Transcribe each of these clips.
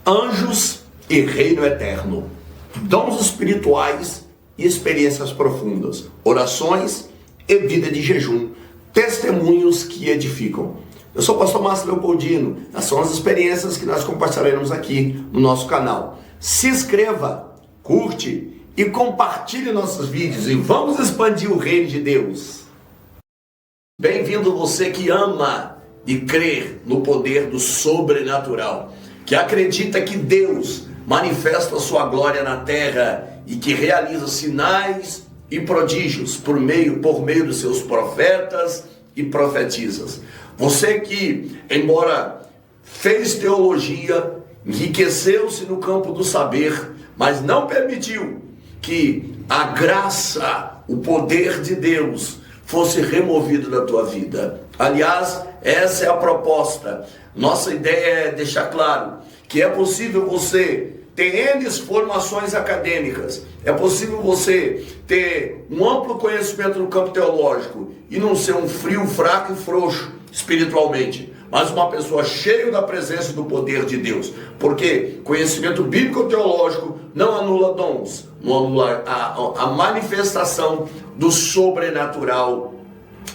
Anjos e reino eterno, dons espirituais e experiências profundas, orações e vida de jejum, testemunhos que edificam. Eu sou o pastor Márcio Leopoldino, essas são as experiências que nós compartilharemos aqui no nosso canal. Se inscreva, curte e compartilhe nossos vídeos e vamos expandir o reino de Deus. Bem-vindo você que ama e crê no poder do sobrenatural, que acredita que Deus manifesta a sua glória na terra e que realiza sinais e prodígios por meio dos seus profetas e profetisas. Você que, embora fez teologia, enriqueceu-se no campo do saber, mas não permitiu que a graça, o poder de Deus fosse removido da tua vida. Aliás, essa é a proposta. Nossa ideia é deixar claro que é possível você ter N formações acadêmicas, é possível você ter um amplo conhecimento no campo teológico e não ser um frio, fraco e frouxo espiritualmente, mas uma pessoa cheia da presença e do poder de Deus, porque conhecimento bíblico-teológico não anula dons, não anula a manifestação do sobrenatural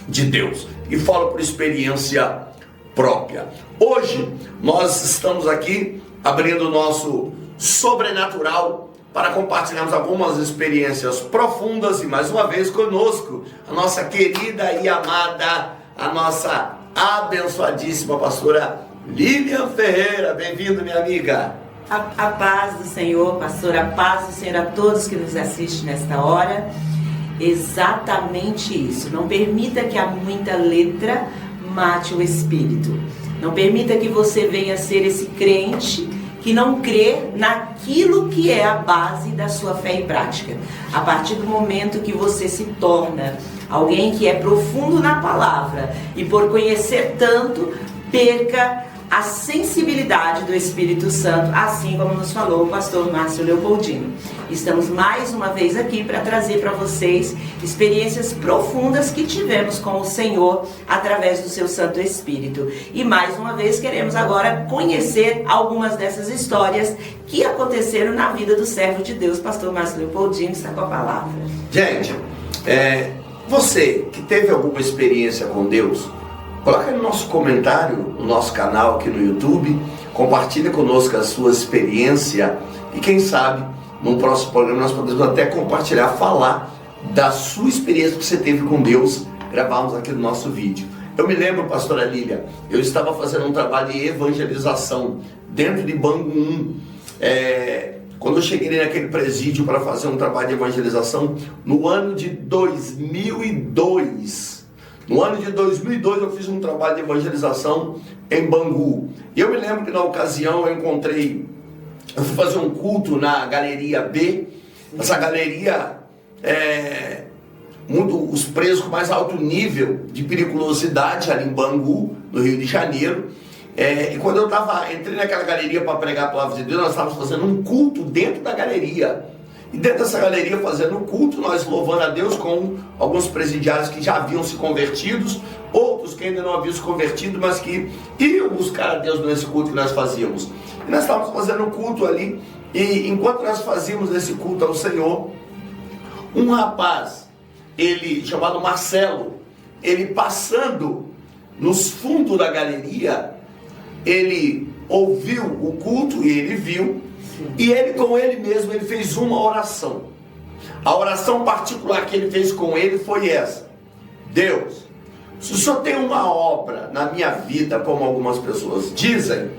de Deus, e falo por experiência própria. Hoje nós estamos aqui abrindo o nosso sobrenatural para compartilharmos algumas experiências profundas e mais uma vez conosco a nossa querida e amada, a nossa abençoadíssima pastora Lilian Ferreira. Bem-vinda, minha amiga. A paz do Senhor, pastora, a paz do Senhor a todos que nos assistem nesta hora. Exatamente isso. Não permita que a muita letra mate o espírito. Não permita que você venha ser esse crente que não crê naquilo que é a base da sua fé e prática. A partir do momento que você se torna alguém que é profundo na palavra e por conhecer tanto, perca a sensibilidade do Espírito Santo, assim como nos falou o pastor Márcio Leopoldino. Estamos mais uma vez aqui para trazer para vocês experiências profundas que tivemos com o Senhor através do seu Santo Espírito. E mais uma vez queremos agora conhecer algumas dessas histórias que aconteceram na vida do servo de Deus, pastor Márcio Leopoldino, está com a palavra. Gente, você que teve alguma experiência com Deus, coloca no nosso comentário, no nosso canal aqui no YouTube, compartilhe conosco a sua experiência e quem sabe, no próximo programa nós podemos até compartilhar, falar da sua experiência que você teve com Deus, gravarmos aqui no nosso vídeo. Eu me lembro, pastora Lília, eu estava fazendo um trabalho de evangelização dentro de Bangu 1, quando eu cheguei naquele presídio para fazer um trabalho de evangelização no ano de 2002. No ano de 2002 eu fiz um trabalho de evangelização em Bangu. E eu me lembro que na ocasião eu fui fazer um culto na Galeria B. Essa galeria os presos com mais alto nível de periculosidade ali em Bangu, no Rio de Janeiro. E quando eu entrei naquela galeria para pregar a palavra de Deus, nós estávamos fazendo um culto dentro da galeria. E dentro dessa galeria, fazendo um culto, nós louvando a Deus com alguns presidiários que já haviam se convertidos, outros que ainda não haviam se convertido, mas que iam buscar a Deus nesse culto que nós fazíamos. E nós estávamos fazendo um culto ali, e enquanto nós fazíamos esse culto ao Senhor, um rapaz, ele chamado Marcelo, ele passando nos fundos da galeria, ele ouviu o culto e ele viu. E ele com ele mesmo, ele fez uma oração. A oração particular que ele fez com ele foi essa: Deus, se o Senhor tem uma obra na minha vida, como algumas pessoas dizem,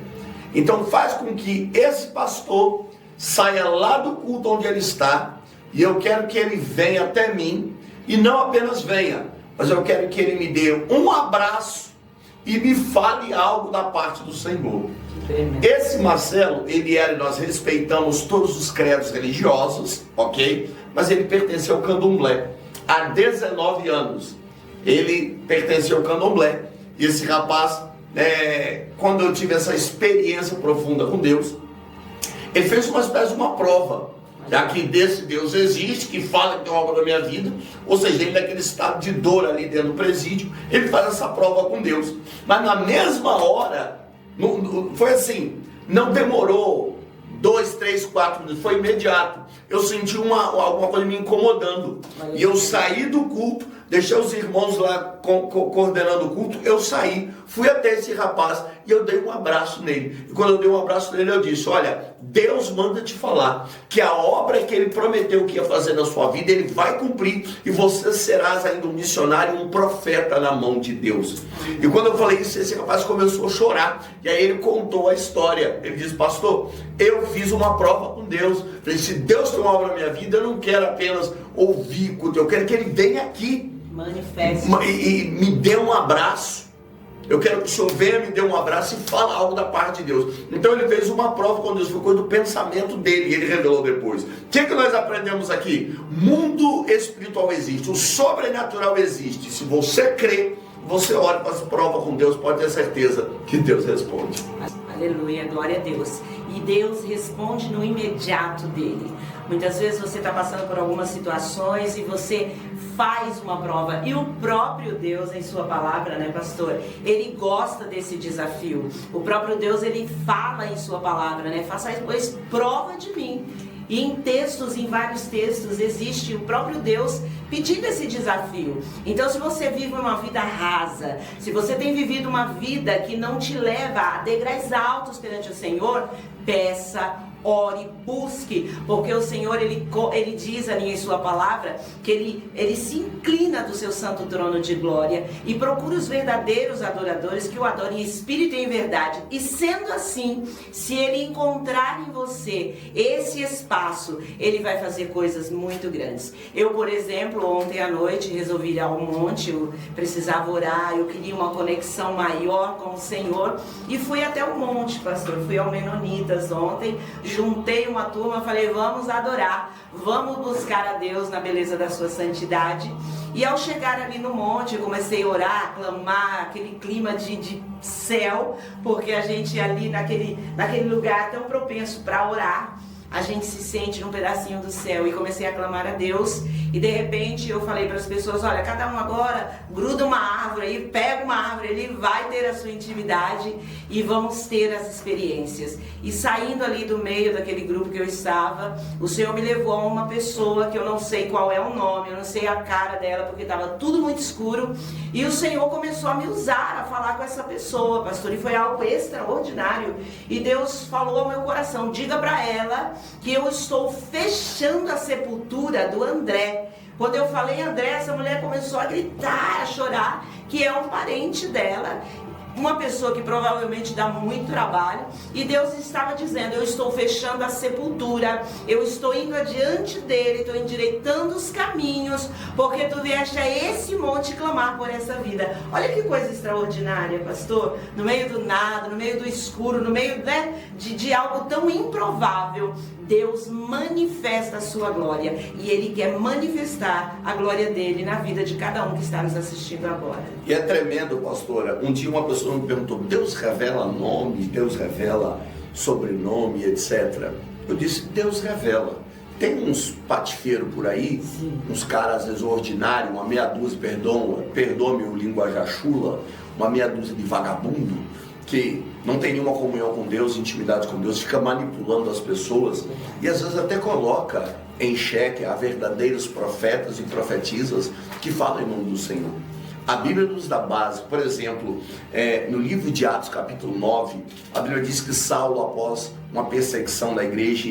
então faz com que esse pastor saia lá do culto onde ele está, e eu quero que ele venha até mim, e não apenas venha, mas eu quero que ele me dê um abraço e me fale algo da parte do Senhor. Esse Marcelo, nós respeitamos todos os credos religiosos, ok? Mas ele pertenceu ao candomblé. Há 19 anos ele pertenceu ao candomblé. E esse rapaz, quando eu tive essa experiência profunda com Deus, ele fez uma espécie de uma prova. Já que desse Deus existe, que fala que tem uma obra da minha vida, ou seja, ele naquele estado de dor ali dentro do presídio, ele faz essa prova com Deus. Mas na mesma hora, foi assim, não demorou 2, 3, 4 minutos, foi imediato. Eu senti alguma coisa me incomodando. E eu saí do culto, deixei os irmãos lá coordenando o culto, eu saí, fui até esse rapaz e eu dei um abraço nele. E quando eu dei um abraço nele, eu disse: olha, Deus manda te falar que a obra que Ele prometeu que ia fazer na sua vida, Ele vai cumprir, e você serás ainda um missionário, um profeta na mão de Deus. E quando eu falei isso, esse rapaz começou a chorar, e aí ele contou a história. Ele disse: pastor, eu fiz uma prova com Deus. Falei: se Deus tem uma obra na minha vida, eu não quero apenas ouvir, eu quero que Ele venha aqui, manifeste, e me dê um abraço. Eu quero que o Senhor venha, me dê um abraço e fale algo da parte de Deus. Então ele fez uma prova com Deus, foi coisa do pensamento dele, e ele revelou depois. O que nós aprendemos aqui? Mundo espiritual existe, o sobrenatural existe. Se você crê, você olha para as provas com Deus, pode ter certeza que Deus responde. Aleluia, glória a Deus. E Deus responde no imediato dele. Muitas vezes você está passando por algumas situações e você faz uma prova. E o próprio Deus, em sua palavra, né, pastor? Ele gosta desse desafio. O próprio Deus, ele fala em sua palavra, né? Faça, pois, prova de mim. E em textos, em vários textos, existe o próprio Deus pedindo esse desafio. Então, se você vive uma vida rasa, se você tem vivido uma vida que não te leva a degraus altos perante o Senhor, peça, ore, busque, porque o Senhor, ele diz ali em sua palavra que ele se inclina do seu santo trono de glória e procura os verdadeiros adoradores que o adorem em espírito e em verdade. E sendo assim, se ele encontrar em você esse espaço, ele vai fazer coisas muito grandes. Eu, por exemplo, ontem à noite resolvi ir ao monte, eu precisava orar, eu queria uma conexão maior com o Senhor e fui até o monte, pastor. Fui ao Menonitas ontem, juntei uma turma, falei: vamos adorar, vamos buscar a Deus na beleza da sua santidade. E ao chegar ali no monte, eu comecei a orar, a clamar, aquele clima de céu, porque a gente ali naquele lugar tão propenso para orar, a gente se sente num pedacinho do céu. E comecei a clamar a Deus. E de repente eu falei para as pessoas: olha, cada um agora gruda uma árvore aí, pega uma árvore, ele vai ter a sua intimidade e vamos ter as experiências. E saindo ali do meio daquele grupo que eu estava, o Senhor me levou a uma pessoa que eu não sei qual é o nome, eu não sei a cara dela, porque estava tudo muito escuro. E o Senhor começou a me usar, a falar com essa pessoa, pastor, e foi algo extraordinário. E Deus falou ao meu coração: diga para ela que eu estou fechando a sepultura do André. Quando eu falei André, essa mulher começou a gritar, a chorar, que é um parente dela, uma pessoa que provavelmente dá muito trabalho. E Deus estava dizendo: eu estou fechando a sepultura, eu estou indo adiante dele, estou endireitando os caminhos, porque tu vieste a esse monte clamar por essa vida. Olha que coisa extraordinária, pastor. No meio do nada, no meio do escuro, no meio, né, de algo tão improvável, Deus manifesta a sua glória, e Ele quer manifestar a glória dele na vida de cada um que está nos assistindo agora. E é tremendo, pastora. Um dia uma pessoa me perguntou: Deus revela nome, Deus revela sobrenome, etc. Eu disse: Deus revela. Tem uns patifeiros por aí, sim, uns caras às vezes ordinários, uma meia dúzia, perdoe-me o linguajar chula, uma meia dúzia de vagabundo, que não tem nenhuma comunhão com Deus, intimidade com Deus, fica manipulando as pessoas e às vezes até coloca em xeque a verdadeiros profetas e profetisas que falam em nome do Senhor. A Bíblia nos dá base. Por exemplo, no livro de Atos, capítulo 9, a Bíblia diz que Saulo, após uma perseguição da igreja,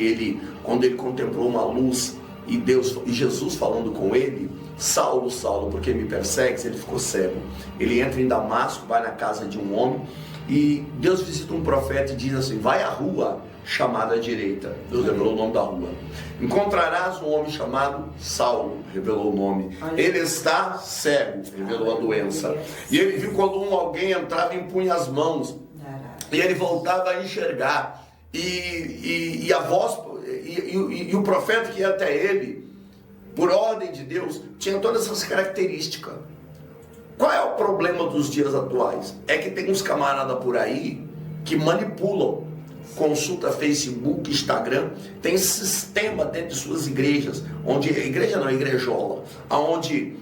quando ele contemplou uma luz e Jesus falando com ele: Saulo, Saulo, por que me persegues? Ele ficou cego. Ele entra em Damasco, vai na casa de um homem, e Deus visita um profeta e diz assim: vai à rua chamada à direita. Deus revelou o nome da rua. Encontrarás um homem chamado Saulo, revelou o nome. Ele está cego, revelou a doença. E ele viu quando alguém entrava e impunha as mãos, e ele voltava a enxergar. E a voz, e o profeta que ia até ele, por ordem de Deus, tinha todas essas características. Qual é o problema dos dias atuais? É que tem uns camaradas por aí que manipulam. Consulta Facebook, Instagram, tem sistema dentro de suas igrejas, onde, igreja não, igrejola, onde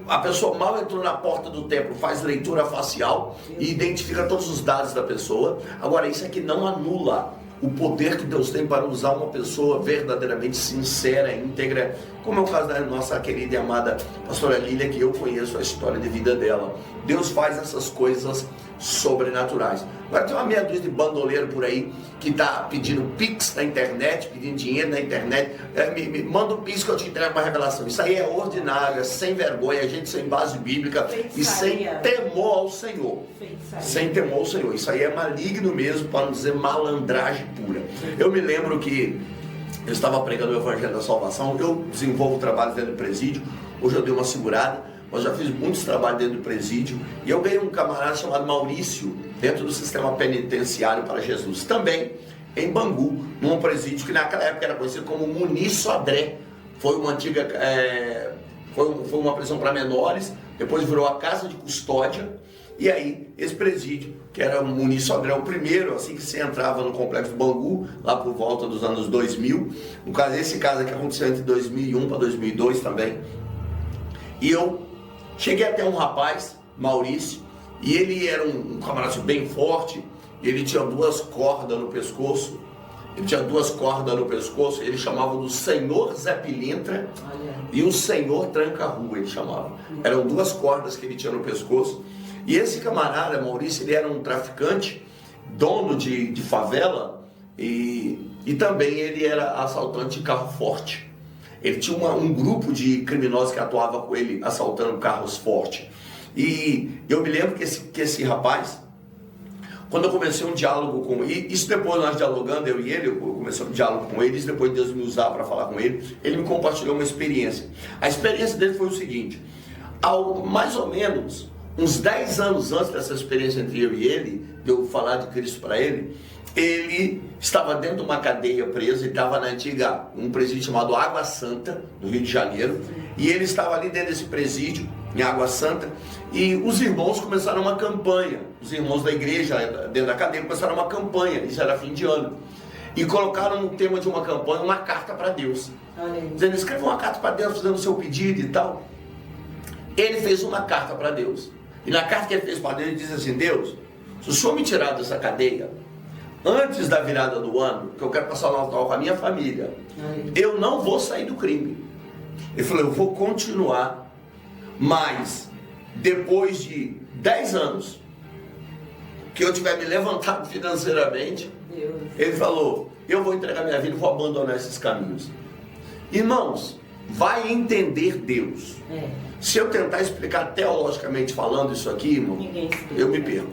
a pessoa mal entrou na porta do templo, faz leitura facial e identifica todos os dados da pessoa. Agora, isso aqui não anula o poder que Deus tem para usar uma pessoa verdadeiramente sincera, íntegra, como é o caso da nossa querida e amada pastora Lília, que eu conheço a história de vida dela. Deus faz essas coisas sobrenaturais. Agora tem uma meia dúzia de bandoleiro por aí que está pedindo pix na internet, pedindo dinheiro na internet. Me manda um pix que eu te entrego uma revelação. Isso aí é ordinário, é sem vergonha, é gente sem base bíblica e sem temor ao Senhor. Sem temor ao Senhor. Isso aí é maligno mesmo, para não dizer malandragem pura. Eu me lembro que eu estava pregando o Evangelho da Salvação. Eu desenvolvo trabalho dentro do presídio. Hoje eu dei uma segurada, mas já fiz muitos trabalhos dentro do presídio. E eu ganhei um camarada chamado Maurício, dentro do sistema penitenciário para Jesus. Também em Bangu, num presídio que naquela época era conhecido como Muniz Sodré. Foi uma antiga... foi uma prisão para menores, depois virou a casa de custódia. E aí, esse presídio, que era o Muniz Sodré, o primeiro, assim que você entrava no Complexo Bangu, lá por volta dos anos 2000. No caso, esse caso aqui aconteceu entre 2001 para 2002 também. E eu cheguei até um rapaz, Maurício, e ele era um camarada bem forte, ele tinha 2 cordas no pescoço. Ele chamava do Senhor Zé Pilintra e o Senhor Tranca-Rua, ele chamava. Eram 2 cordas que ele tinha no pescoço. E esse camarada, Maurício, ele era um traficante, dono de favela, e também ele era assaltante de carro forte. Ele tinha um grupo de criminosos que atuava com ele assaltando carros fortes. E eu me lembro que esse rapaz, quando eu comecei um diálogo com ele, isso depois nós dialogando, eu e ele, eu comecei um diálogo com ele, isso depois Deus me usar para falar com ele, ele me compartilhou uma experiência. A experiência dele foi o seguinte: mais ou menos uns 10 anos antes dessa experiência entre eu e ele, de eu falar de Cristo para ele, ele estava dentro de uma cadeia preso, ele estava um presídio chamado Água Santa, no Rio de Janeiro, e ele estava ali dentro desse presídio, em Água Santa, e os irmãos começaram uma campanha, os irmãos da igreja dentro da cadeia começaram uma campanha, isso era fim de ano, e colocaram no tema de uma campanha uma carta para Deus, dizendo: escreva uma carta para Deus, fazendo o seu pedido e tal. Ele fez uma carta para Deus, e na carta que ele fez para Deus, ele diz assim: Deus, se o Senhor me tirar dessa cadeia antes da virada do ano, que eu quero passar o Natal com a minha família, eu não vou sair do crime. Ele falou: eu vou continuar, mas depois de 10 anos que eu tiver me levantado financeiramente, ele falou: eu vou entregar minha vida e vou abandonar esses caminhos. Irmãos, vai entender Deus. Se eu tentar explicar teologicamente falando isso aqui, irmão, eu me perco.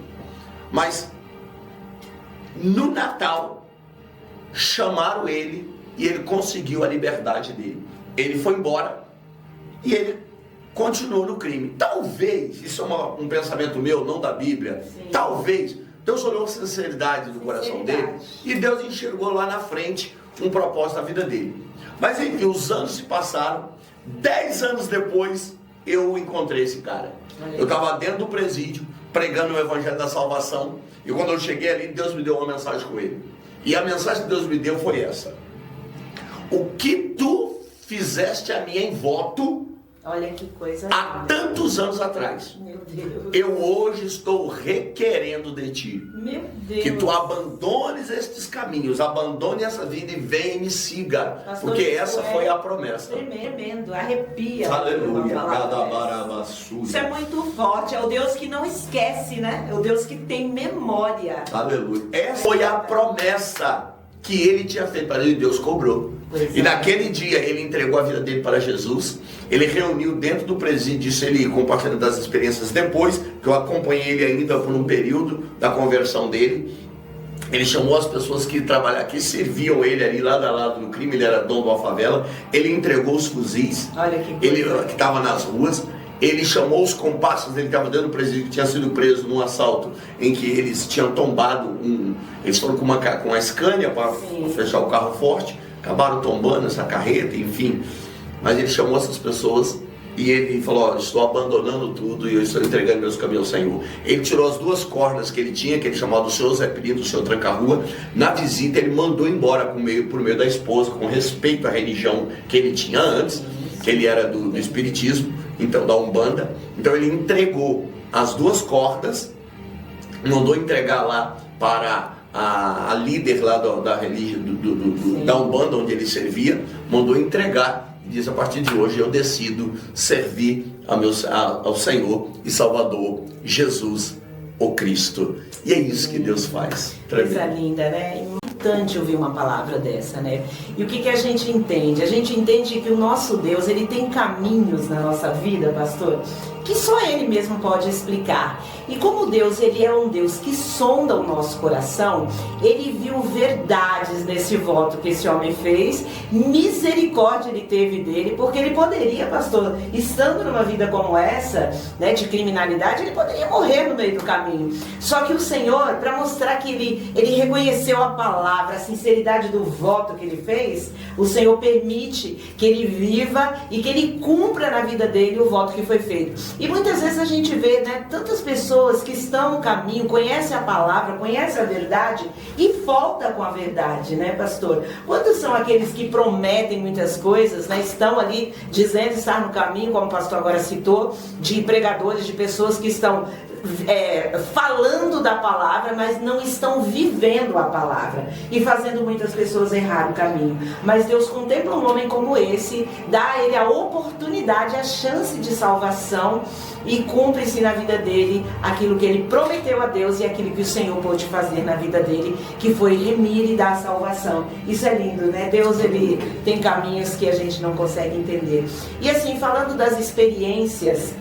Mas no Natal chamaram ele e ele conseguiu a liberdade dele. Ele foi embora e ele continuou no crime. Talvez, isso é um pensamento meu, não da Bíblia. Sim. Talvez Deus olhou a sinceridade do coração dele e Deus enxergou lá na frente um propósito na vida dele. Mas enfim, os anos se passaram. 10 anos depois eu encontrei esse cara. Eu estava dentro do presídio pregando o Evangelho da Salvação, e quando eu cheguei ali, Deus me deu uma mensagem com ele. E a mensagem que Deus me deu foi essa: o que tu fizeste a mim em voto, olha que coisa há tantos anos atrás, meu Deus, eu hoje estou requerendo de ti, meu Deus, que tu abandones estes caminhos, abandone essa vida e venha e me siga. Pastor, porque essa foi a promessa. Tremendo, arrepia. Aleluia. Isso é muito forte. É o Deus que não esquece, né? É o Deus que tem memória. Aleluia. Essa foi a promessa que ele tinha feito para ele, e Deus cobrou. E naquele dia ele entregou a vida dele para Jesus. Ele reuniu dentro do presídio, isso ele compartilhando das experiências depois, que eu acompanhei ele ainda por um período da conversão dele. Ele chamou as pessoas que trabalhavam, que serviam ele ali lado a lado no crime. Ele era dono de uma favela. Ele entregou os fuzis, ele que estava nas ruas. Ele chamou os compassos, ele estava dentro do presídio, que tinha sido preso num assalto em que eles tinham tombado eles foram com uma Scania para fechar o carro forte, acabaram tombando essa carreta, enfim. Mas ele chamou essas pessoas e ele falou: ó, estou abandonando tudo e eu estou entregando meus caminhos ao Senhor. Ele tirou as 2 cordas que ele tinha, que ele chamava do Senhor Zé Pilintra, do Senhor Tranca-Rua. Na visita ele mandou embora por meio da esposa, com respeito à religião que ele tinha antes, que ele era do espiritismo, então da Umbanda. Então ele entregou as 2 cordas, mandou entregar lá para a líder lá da religião, da Umbanda, onde ele servia, mandou entregar. E diz: a partir de hoje eu decido servir ao Senhor e Salvador Jesus, o Cristo. E é isso que Deus faz. Coisa linda, né? É importante ouvir uma palavra dessa, né? E o que a gente entende? A gente entende que o nosso Deus, ele tem caminhos na nossa vida, pastor, que só Ele mesmo pode explicar. E como Deus, Ele é um Deus que sonda o nosso coração, Ele viu verdades nesse voto que esse homem fez, misericórdia Ele teve dele, porque ele poderia, pastor, estando numa vida como essa, né, de criminalidade, ele poderia morrer no meio do caminho. Só que o Senhor, para mostrar que ele reconheceu a palavra, a sinceridade do voto que ele fez, o Senhor permite que ele viva e que ele cumpra na vida dele o voto que foi feito. E muitas vezes a gente vê, né, tantas pessoas que estão no caminho, conhecem a palavra, conhecem a verdade e falta com a verdade, né, pastor? Quantos são aqueles que prometem muitas coisas, né, estão ali dizendo estar no caminho, como o pastor agora citou, de pregadores, de pessoas que estão falando da palavra, mas não estão vivendo a palavra e fazendo muitas pessoas errar o caminho. Mas Deus contempla um homem como esse, dá a ele a oportunidade, a chance de salvação e cumpre-se na vida dele aquilo que ele prometeu a Deus e aquilo que o Senhor pôde fazer na vida dele, que foi remir e dar salvação. Isso é lindo, né? Deus, ele tem caminhos que a gente não consegue entender. E assim, falando das experiências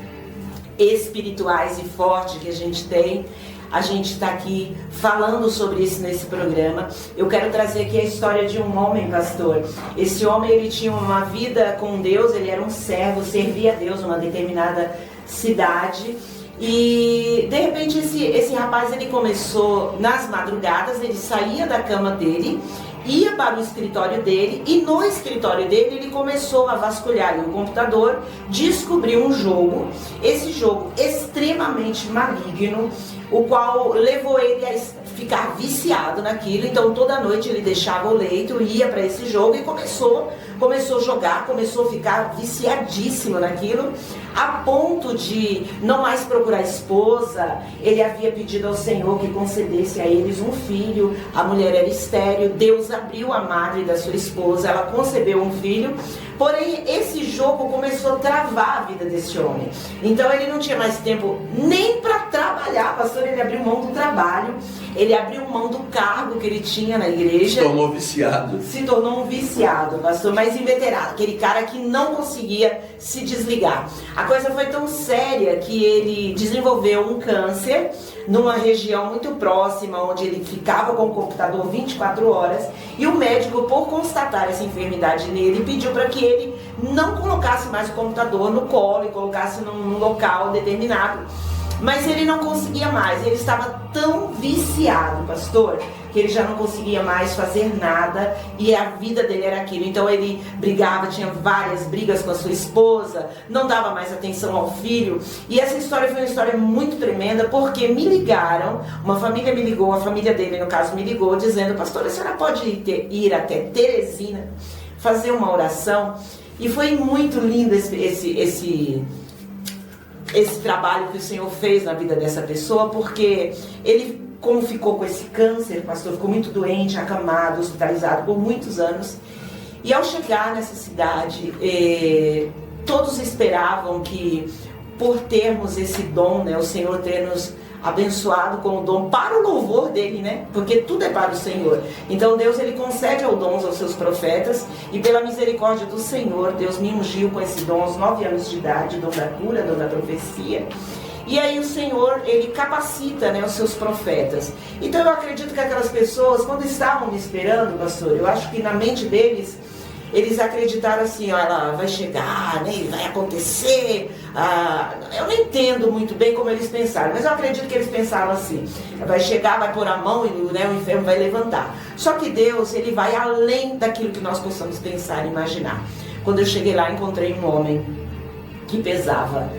espirituais e fortes que a gente tem, a gente está aqui falando sobre isso nesse programa. Eu quero trazer aqui a história de um homem, pastor. Esse homem, ele tinha uma vida com Deus, ele era um servo, servia a Deus numa determinada cidade. E de repente esse rapaz, ele começou nas madrugadas, ele saía da cama dele, ia para o escritório dele, e no escritório dele ele começou a vasculhar o computador, descobriu um jogo, esse jogo extremamente maligno, o qual levou ele a ficar viciado naquilo. Então toda noite ele deixava o leito, ia para esse jogo e começou a jogar, começou a ficar viciadíssimo naquilo, a ponto de não mais procurar esposa. Ele havia pedido ao Senhor que concedesse a eles um filho, a mulher era estéril, Deus abriu a madre da sua esposa, ela concebeu um filho, porém esse jogo começou a travar a vida desse homem. Então ele não tinha mais tempo nem para trabalhar, pastor. Ele abriu mão do trabalho, ele abriu mão do cargo que ele tinha na igreja. Se tornou um viciado, pastor, mas inveterado, aquele cara que não conseguia se desligar. A coisa foi tão séria que ele desenvolveu um câncer numa região muito próxima, onde ele ficava com o computador 24 horas, e o médico, por constatar essa enfermidade nele, pediu para que ele não colocasse mais o computador no colo e colocasse num local determinado. Mas ele não conseguia mais, ele estava tão viciado, pastor, que ele já não conseguia mais fazer nada, e a vida dele era aquilo. Então ele brigava, tinha várias brigas com a sua esposa, não dava mais atenção ao filho. E essa história foi uma história muito tremenda, porque me ligaram, uma família me ligou, a família dele no caso me ligou, dizendo: pastor, a senhora pode ir até Teresina fazer uma oração? E foi muito lindo esse trabalho que o Senhor fez na vida dessa pessoa, porque ele, como ficou com esse câncer, pastor, ficou muito doente, acamado, hospitalizado por muitos anos. E ao chegar nessa cidade, todos esperavam que, por termos esse dom, né, o Senhor ter nos abençoado com o dom para o louvor dele, né? Porque tudo é para o Senhor. Então Deus, ele concede dons aos seus profetas, e pela misericórdia do Senhor, Deus me ungiu com esse dom aos 9 anos de idade, dom da cura, dom da profecia. E aí o Senhor, ele capacita, né, os seus profetas. Então eu acredito que aquelas pessoas, quando estavam me esperando, pastor, eu acho que na mente deles, eles acreditaram assim: ó, ela vai chegar, né, vai acontecer. Eu não entendo muito bem como eles pensaram, mas eu acredito que eles pensaram assim: vai chegar, vai pôr a mão e, né, o enfermo vai levantar. Só que Deus, ele vai além daquilo que nós possamos pensar e imaginar. Quando eu cheguei lá, encontrei um homem que pesava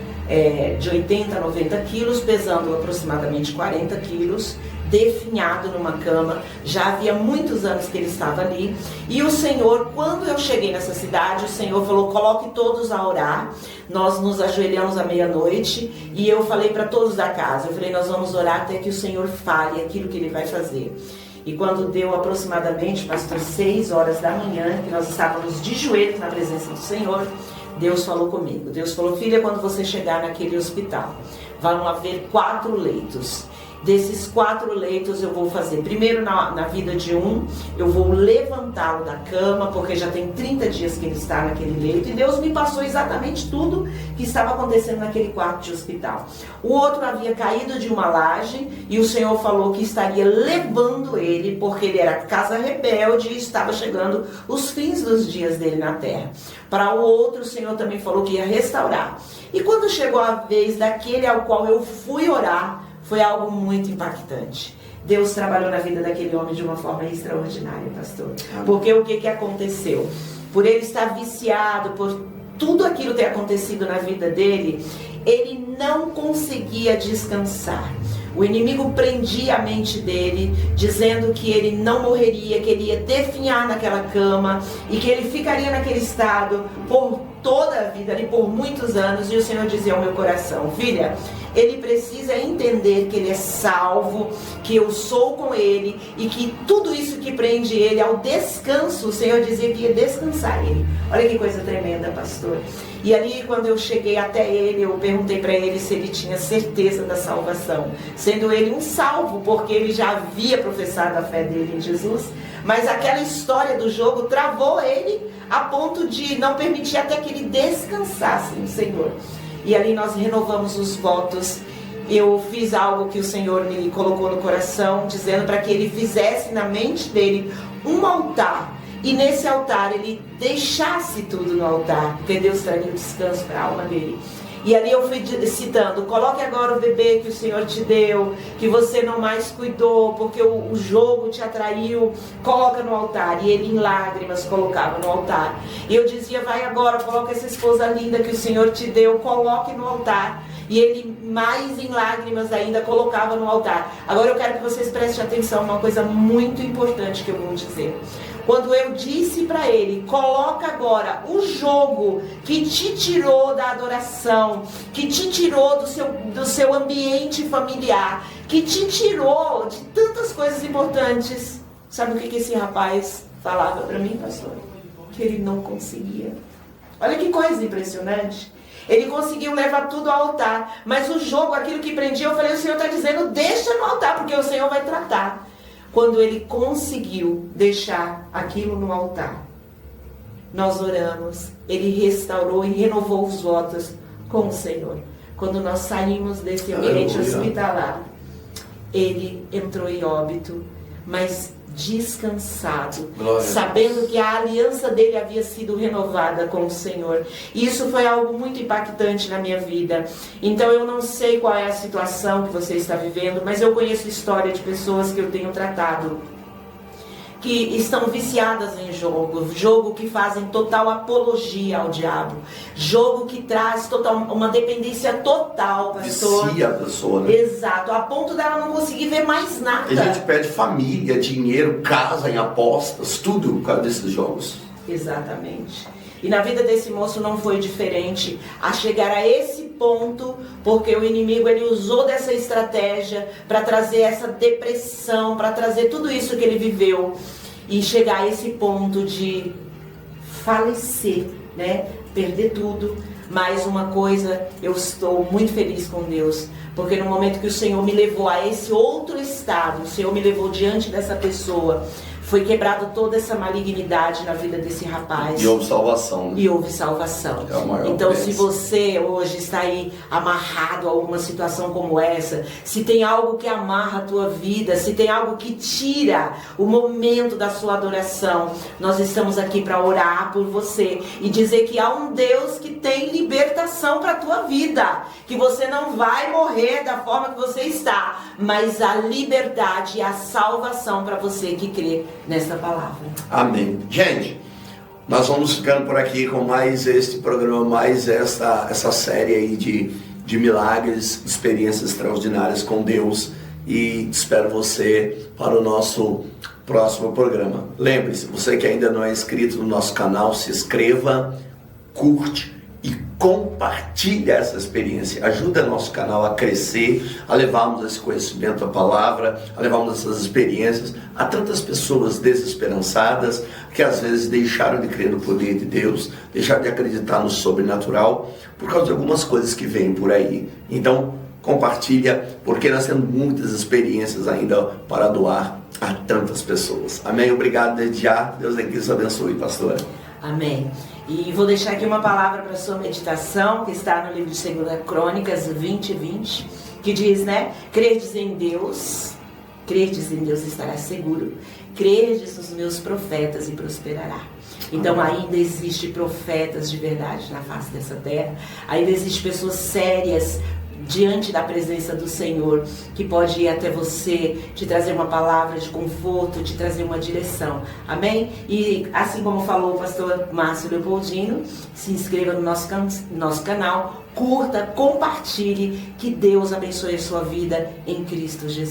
de 80 a 90 quilos, pesando aproximadamente 40 quilos, definhado numa cama. Já havia muitos anos que ele estava ali. E o Senhor, quando eu cheguei nessa cidade, o Senhor falou: coloque todos a orar. Nós nos ajoelhamos à meia-noite e eu falei para todos da casa, eu falei: nós vamos orar até que o Senhor fale aquilo que ele vai fazer. E quando deu aproximadamente, pastor, 6 horas da manhã, que nós estávamos de joelhos na presença do Senhor, Deus falou comigo. Deus falou: filha, quando você chegar naquele hospital, vão haver 4 leitos. Desses 4 leitos eu vou fazer, primeiro na vida de um, eu vou levantá-lo da cama, porque já tem 30 dias que ele está naquele leito, e Deus me passou exatamente tudo que estava acontecendo naquele quarto de hospital. O outro havia caído de uma laje, e o Senhor falou que estaria levando ele, porque ele era casa rebelde e estava chegando os fins dos dias dele na terra. Para o outro, o Senhor também falou que ia restaurar. E quando chegou a vez daquele ao qual eu fui orar, foi algo muito impactante. Deus trabalhou na vida daquele homem de uma forma extraordinária, pastor. Porque o que aconteceu? Por ele estar viciado, por tudo aquilo ter acontecido na vida dele, ele não conseguia descansar. O inimigo prendia a mente dele, dizendo que ele não morreria, que ele ia definhar naquela cama e que ele ficaria naquele estado por toda a vida, ali por muitos anos. E o Senhor dizia ao meu coração: filha, ele precisa entender que ele é salvo, que eu sou com ele e que tudo isso que prende ele ao descanso, o Senhor dizia que ia descansar ele. Olha que coisa tremenda, pastor. E ali, quando eu cheguei até ele, eu perguntei para ele se ele tinha certeza da salvação, sendo ele um salvo, porque ele já havia professado a fé dele em Jesus, mas aquela história do jogo travou ele a ponto de não permitir até que ele descansasse no Senhor. E ali nós renovamos os votos. Eu fiz algo que o Senhor me colocou no coração, dizendo para que ele fizesse na mente dele um altar. E nesse altar ele deixasse tudo no altar, porque Deus traria um descanso para a alma dele. E ali eu fui citando: coloque agora o bebê que o Senhor te deu, que você não mais cuidou, porque o jogo te atraiu, coloca no altar. E ele em lágrimas colocava no altar. E eu dizia: vai agora, coloca essa esposa linda que o Senhor te deu, coloque no altar. E ele mais em lágrimas ainda colocava no altar. Agora eu quero que vocês prestem atenção a uma coisa muito importante que eu vou dizer. Quando eu disse para ele: coloca agora o jogo que te tirou da adoração, que te tirou do seu ambiente familiar, que te tirou de tantas coisas importantes. Sabe o que esse rapaz falava para mim, pastor? Que ele não conseguia. Olha que coisa impressionante. Ele conseguiu levar tudo ao altar, mas o jogo, aquilo que prendia, eu falei: o Senhor está dizendo, deixa no altar, porque o Senhor vai tratar. Quando ele conseguiu deixar aquilo no altar, nós oramos, ele restaurou e renovou os votos com o Senhor. Quando nós saímos desse ambiente hospitalar, ele entrou em óbito, mas descansado, sabendo que a aliança dele havia sido renovada com o Senhor. E isso foi algo muito impactante na minha vida. Então eu não sei qual é a situação que você está vivendo, mas eu conheço história de pessoas que eu tenho tratado, que estão viciadas em jogo que fazem total apologia ao diabo, jogo que traz uma dependência total, pastor. Vicia a pessoa, né? Exato, a ponto dela não conseguir ver mais nada. A gente perde família, dinheiro, casa em apostas, tudo por causa desses jogos. Exatamente. E na vida desse moço não foi diferente, a chegar a esse ponto, porque o inimigo ele usou dessa estratégia para trazer essa depressão, para trazer tudo isso que ele viveu e chegar a esse ponto de falecer, né? Perder tudo. Mas uma coisa, eu estou muito feliz com Deus, porque no momento que o Senhor me levou a esse outro estado, o Senhor me levou diante dessa pessoa, foi quebrado toda essa malignidade na vida desse rapaz. E houve salvação. Né? E houve salvação. É o maior então, bênção. se você hoje está aí amarrado a alguma situação como essa, se tem algo que amarra a tua vida, se tem algo que tira o momento da sua adoração, nós estamos aqui para orar por você e dizer que há um Deus que tem libertação para a tua vida, que você não vai morrer da forma que você está, mas a liberdade e a salvação para você que crê nesta palavra. Amém. Gente, nós vamos ficando por aqui com mais este programa, mais essa série aí de milagres, experiências extraordinárias com Deus, e espero você para o nosso próximo programa. Lembre-se, você que ainda não é inscrito no nosso canal, se inscreva, curte e compartilha essa experiência. Ajuda nosso canal a crescer, a levarmos esse conhecimento, a palavra, a levarmos essas experiências a tantas pessoas desesperançadas que às vezes deixaram de crer no poder de Deus, deixaram de acreditar no sobrenatural por causa de algumas coisas que vêm por aí. Então, compartilha, porque nós temos muitas experiências ainda para doar a tantas pessoas. Amém? Obrigado desde já. Deus aqui os abençoe, pastora. Amém. E vou deixar aqui uma palavra para sua meditação, que está no livro de 2 Crônicas 20:20, que diz, né? Credes em Deus estará seguro. Credes nos meus profetas e prosperará. Então ainda existe profetas de verdade na face dessa terra. Ainda existe pessoas sérias diante da presença do Senhor, que pode ir até você, te trazer uma palavra de conforto, te trazer uma direção. Amém? E assim como falou o pastor Márcio Leopoldino, se inscreva no nosso canal, curta, compartilhe, que Deus abençoe a sua vida em Cristo Jesus.